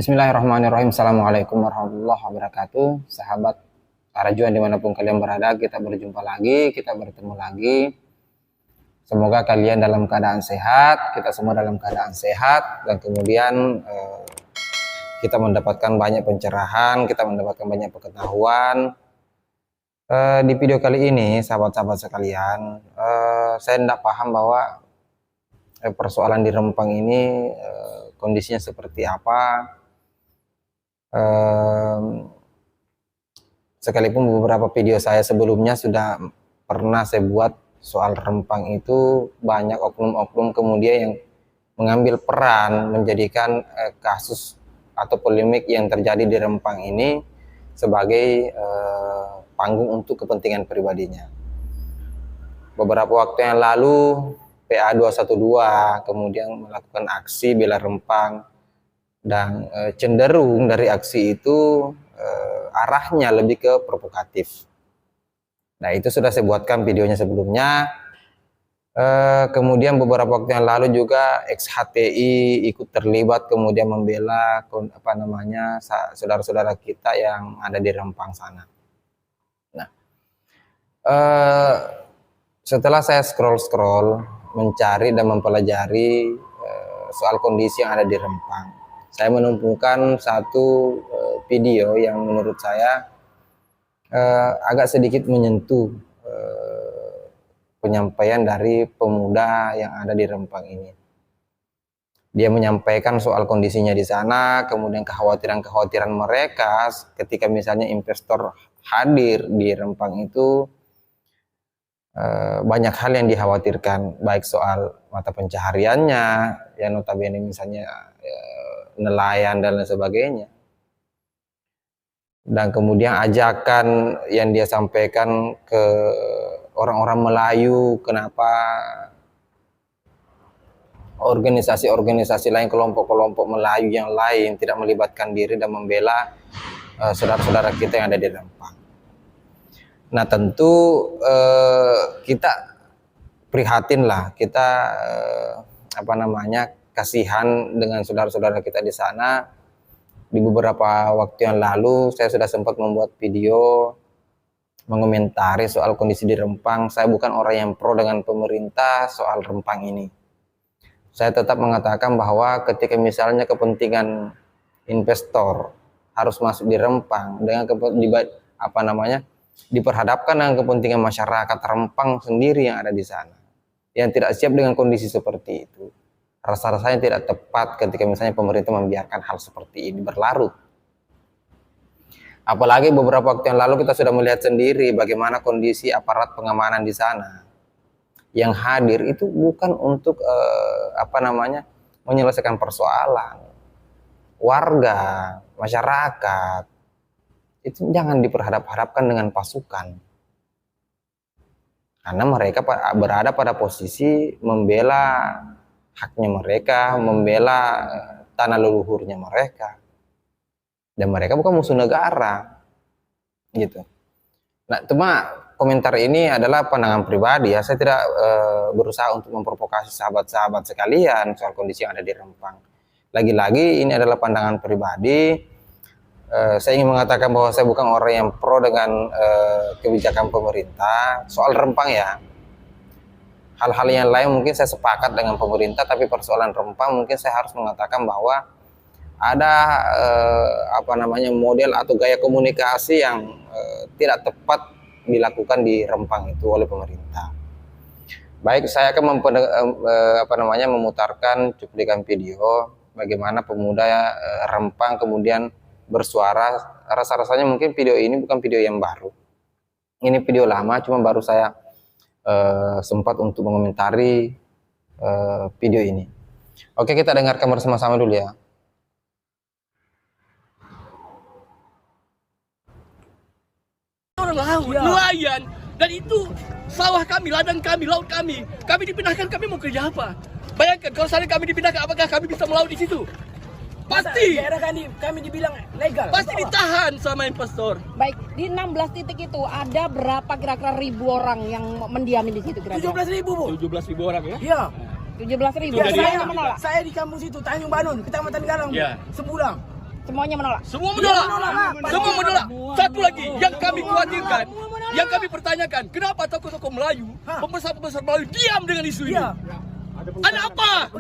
Bismillahirrahmanirrahim. Assalamualaikum warahmatullahi wabarakatuh. Sahabat Arajuan dimanapun kalian berada, kita berjumpa lagi, kita bertemu lagi. Semoga kalian dalam keadaan sehat, kita semua dalam keadaan sehat, dan kemudian kita mendapatkan banyak pencerahan, kita mendapatkan banyak pengetahuan. Di video kali ini, sahabat-sahabat sekalian, saya tidak paham bahwa persoalan di Rempang ini kondisinya seperti apa. Sekalipun beberapa video saya sebelumnya sudah pernah saya buat soal Rempang itu, banyak oknum-oknum kemudian yang mengambil peran menjadikan kasus atau polemik yang terjadi di Rempang ini sebagai panggung untuk kepentingan pribadinya. Beberapa waktu yang lalu PA 212 kemudian melakukan aksi bela Rempang, dan cenderung dari aksi itu arahnya lebih ke provokatif. Nah, itu sudah saya buatkan videonya sebelumnya. Kemudian beberapa waktu yang lalu juga ex-HTI ikut terlibat kemudian membela saudara-saudara kita yang ada di Rempang sana. Nah, setelah saya scroll mencari dan mempelajari soal kondisi yang ada di Rempang, saya menemukan satu video yang menurut saya agak sedikit menyentuh penyampaian dari pemuda yang ada di Rempang ini. Dia menyampaikan soal kondisinya di sana, kemudian kekhawatiran mereka ketika misalnya investor hadir di Rempang itu. Banyak hal yang dikhawatirkan, baik soal mata pencahariannya, yang notabene misalnya nelayan dan lain sebagainya. Dan kemudian ajakan yang dia sampaikan ke orang-orang Melayu, kenapa organisasi-organisasi lain, kelompok-kelompok Melayu yang lain tidak melibatkan diri dan membela saudara-saudara kita yang ada di Rempang. Nah, tentu kita prihatin lah, kita kasihan dengan saudara-saudara kita di sana. Di beberapa waktu yang lalu saya sudah sempat membuat video mengomentari soal kondisi di Rempang. Saya bukan orang yang pro dengan pemerintah soal Rempang ini. Saya tetap mengatakan bahwa ketika misalnya kepentingan investor harus masuk di Rempang dengan diperhadapkan dengan kepentingan masyarakat Rempang sendiri yang ada di sana, yang tidak siap dengan kondisi seperti itu, rasa-rasanya tidak tepat ketika misalnya pemerintah membiarkan hal seperti ini berlarut. Apalagi beberapa waktu yang lalu kita sudah melihat sendiri bagaimana kondisi aparat pengamanan di sana yang hadir itu bukan untuk menyelesaikan persoalan warga, masyarakat. Itu jangan diperhadap-hadapkan dengan pasukan, karena mereka berada pada posisi membela haknya mereka, membela tanah leluhurnya mereka, dan mereka bukan musuh negara gitu. Nah, cuma komentar ini adalah pandangan pribadi ya, saya tidak berusaha untuk memprovokasi sahabat-sahabat sekalian soal kondisi yang ada di Rempang. Lagi-lagi ini adalah pandangan pribadi. Saya ingin mengatakan bahwa saya bukan orang yang pro dengan kebijakan pemerintah soal Rempang ya. Hal-hal yang lain mungkin saya sepakat dengan pemerintah, tapi persoalan Rempang mungkin saya harus mengatakan bahwa ada model atau gaya komunikasi yang tidak tepat dilakukan di Rempang itu oleh pemerintah. Baik, saya akan memutarkan cuplikan video bagaimana pemuda Rempang kemudian bersuara. Rasa-rasanya mungkin video ini bukan video yang baru, ini video lama, cuma baru saya sempat untuk mengomentari video ini. Oke, kita dengarkan bersama-sama dulu ya. Orang laut, nelayan, dan itu sawah kami, ladang kami, laut kami dipindahkan, kami mau kerja apa? Bayangkan kalau saya kami dipindahkan, apakah kami bisa melaut di situ? Pasti. Daerah kami dibilang legal. Pasti ditahan sama investor. Baik, di 16 titik itu ada berapa kira-kira ribu orang yang mendiami di situ kira-kira? 17.000, Bu. 17.000 orang ya? Iya. 17.000. Ya, saya di kampung situ, Tanjung Banun, Kecamatan Galang, Ya. sebulan. Semuanya menolak. Semua menolak. Semua menolak. Satu lagi yang kami khawatirkan, yang kami pertanyakan, kenapa tokoh-tokoh Melayu, pembesar-pembesar Melayu diam dengan isu ini? Ada apa?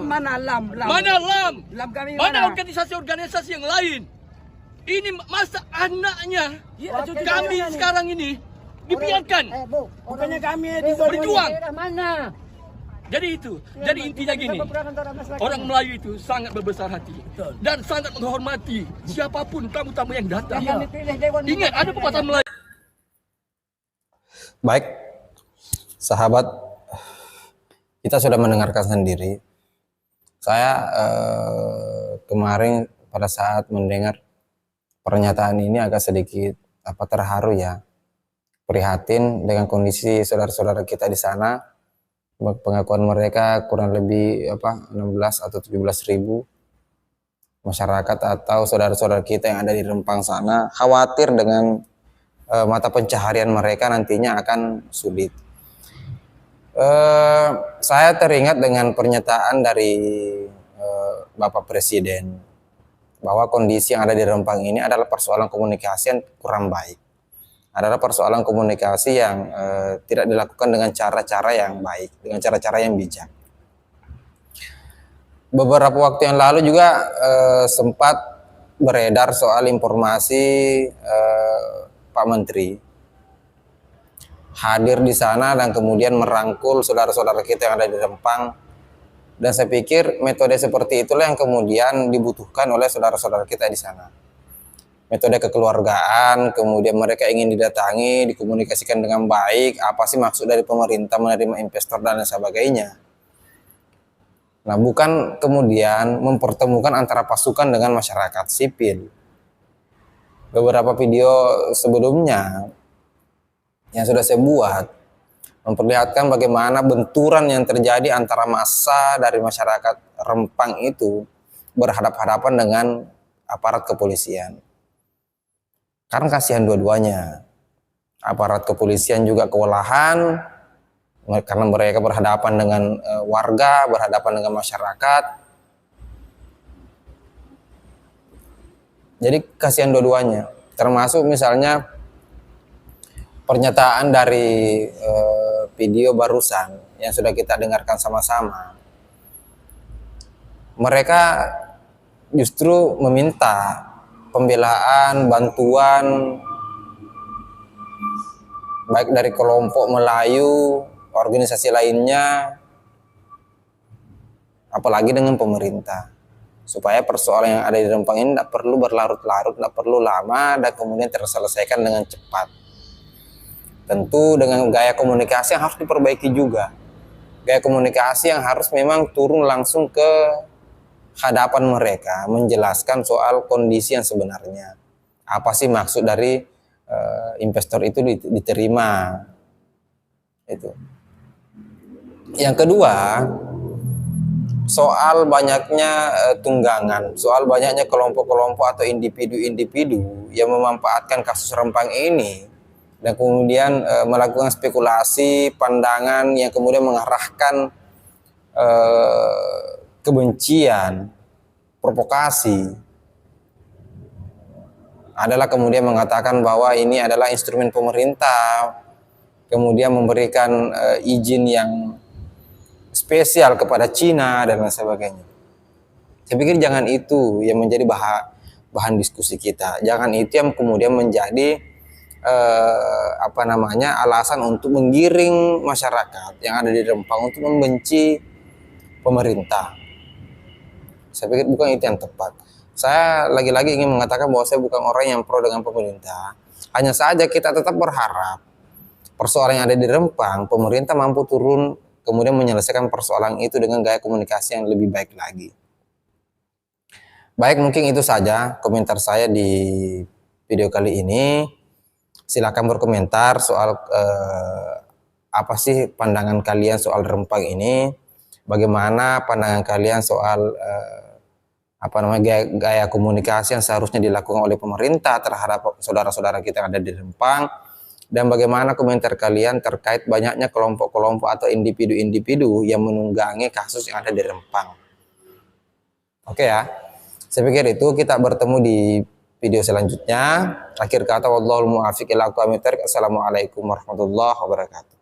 Mana lam? Mana LAM? Lam kami Mana organisasi-organisasi yang lain? Ini masa anaknya kami sekarang ini dibiarkan Bukannya kami berjuang. Mana? Jadi itu, jadi intinya gini, orang Melayu itu sangat berbesar hati dan sangat menghormati siapapun tamu-tamu yang datang. Ingat, ada pepatah Melayu. Baik, sahabat, kita sudah mendengarkan sendiri. Saya kemarin pada saat mendengar pernyataan ini agak sedikit terharu ya, prihatin dengan kondisi saudara-saudara kita di sana. Pengakuan mereka kurang lebih 16 atau 17 ribu masyarakat atau saudara-saudara kita yang ada di Rempang sana khawatir dengan mata pencaharian mereka nantinya akan sulit. Saya teringat dengan pernyataan dari Bapak Presiden bahwa kondisi yang ada di Rempang ini adalah persoalan komunikasi yang kurang baik, adalah persoalan komunikasi yang tidak dilakukan dengan cara-cara yang baik, dengan cara-cara yang bijak. Beberapa waktu yang lalu juga sempat beredar soal informasi Pak Menteri hadir di sana dan kemudian merangkul saudara-saudara kita yang ada di Rempang. Dan saya pikir metode seperti itulah yang kemudian dibutuhkan oleh saudara-saudara kita di sana. Metode kekeluargaan, kemudian mereka ingin didatangi, dikomunikasikan dengan baik, apa sih maksud dari pemerintah menerima investor dan sebagainya. Nah, bukan kemudian mempertemukan antara pasukan dengan masyarakat sipil. Beberapa video sebelumnya yang sudah saya buat memperlihatkan bagaimana benturan yang terjadi antara massa dari masyarakat Rempang itu berhadapan-hadapan dengan aparat kepolisian. Karena kasihan dua-duanya. Aparat kepolisian juga kewalahan karena mereka berhadapan dengan warga, berhadapan dengan masyarakat. Jadi kasihan dua-duanya. Termasuk misalnya pernyataan dari video barusan yang sudah kita dengarkan sama-sama. Mereka justru meminta pembelaan, bantuan baik dari kelompok Melayu, organisasi lainnya, apalagi dengan pemerintah, supaya persoalan yang ada di Rempang ini tidak perlu berlarut-larut, tidak perlu lama, dan kemudian terselesaikan dengan cepat. Tentu dengan gaya komunikasi yang harus diperbaiki juga, gaya komunikasi yang harus memang turun langsung ke hadapan mereka, menjelaskan soal kondisi yang sebenarnya. Apa sih maksud dari investor itu diterima. Itu. Yang kedua, soal banyaknya tunggangan, soal banyaknya kelompok-kelompok atau individu-individu yang memanfaatkan kasus Rempang ini dan kemudian melakukan spekulasi, pandangan yang kemudian mengarahkan kebencian, provokasi, adalah kemudian mengatakan bahwa ini adalah instrumen pemerintah, kemudian memberikan izin yang spesial kepada Cina dan lain sebagainya. Saya pikir jangan itu yang menjadi bahan diskusi kita. Jangan itu yang kemudian menjadi alasan untuk menggiring masyarakat yang ada di Rempang untuk membenci pemerintah. Saya pikir bukan itu yang tepat. Saya lagi-lagi ingin mengatakan bahwa saya bukan orang yang pro dengan pemerintah. Hanya saja kita tetap berharap persoalan yang ada di Rempang, pemerintah mampu turun kemudian menyelesaikan persoalan itu dengan gaya komunikasi yang lebih baik lagi. Baik, mungkin itu saja komentar saya di video kali ini. Silakan berkomentar soal apa sih pandangan kalian soal Rempang ini. Bagaimana pandangan kalian soal gaya komunikasi yang seharusnya dilakukan oleh pemerintah terhadap saudara-saudara kita yang ada di Rempang, dan bagaimana komentar kalian terkait banyaknya kelompok-kelompok atau individu-individu yang menunggangi kasus yang ada di Rempang. Oke ya, Saya pikir itu, kita bertemu di video selanjutnya. Akhir kata, wallahul muwaffiq ila aqwamit thoriq. Assalamualaikum warahmatullahi wabarakatuh.